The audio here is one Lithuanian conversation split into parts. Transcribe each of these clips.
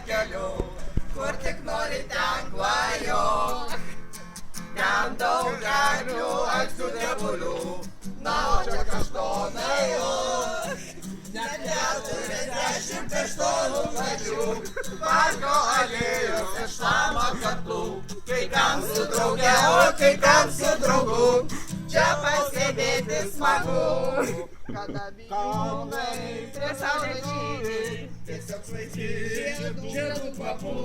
keliu, kur tik nori ten klajok. Ten daug gervių, alksų dievulių, na o čia kaštonai net 40 kaštonų plačių, parko alėjos ir šlama kartu, kai kam su drauge, o kai kam su draugu, čia pasėdėti smagu. Kada bijūnai prie saulės žydi, tiesiog svaigyti žiedų kvapų,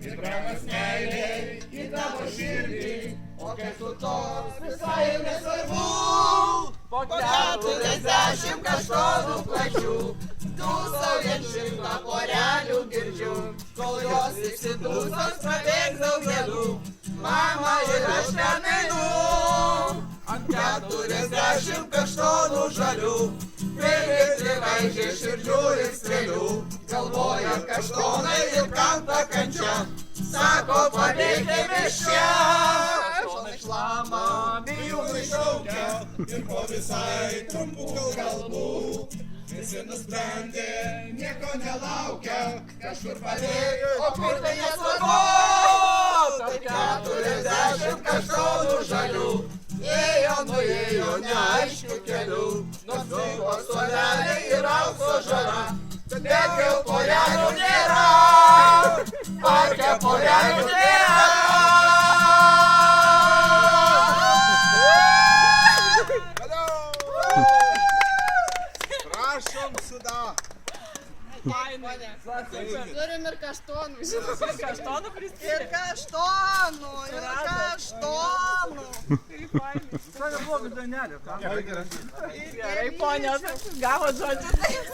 ir brangas meilė į tavo širdį, o kai tu toks visai nesvarbu. Po 40 kaštonų plačių, dūsaujant 100 porelių girdžiu, kol jos išsidūsos prabėgs daug dienų, mama ir aš ten einu. Ant 40 kaštonų žalių, prigirti raižiai širdžių ir strėlių, galvoja kaštonai ir kanta kančia, sako padėkime čia. Kaštonai šlama, bijūnai šaukia, ir po visai trumpų kalbų, visi nusprendė, nieko nelaukia, kažkur padėk, o kur tai nesvarbu. Tarp 40 kaštonų žalių, nuėjo neaiškių kelių, nors buvo suoleliai ir aukso žara, bet jau porelių nėra, parke porelių nėra. Prašom sуда. Turim ir kaštonų, žinoma. Ir kaštonų priskirti. Ir kaštonų, ir kaštonų. Visai neblogas dainelė. Gerai, ponia, gavot žodžius.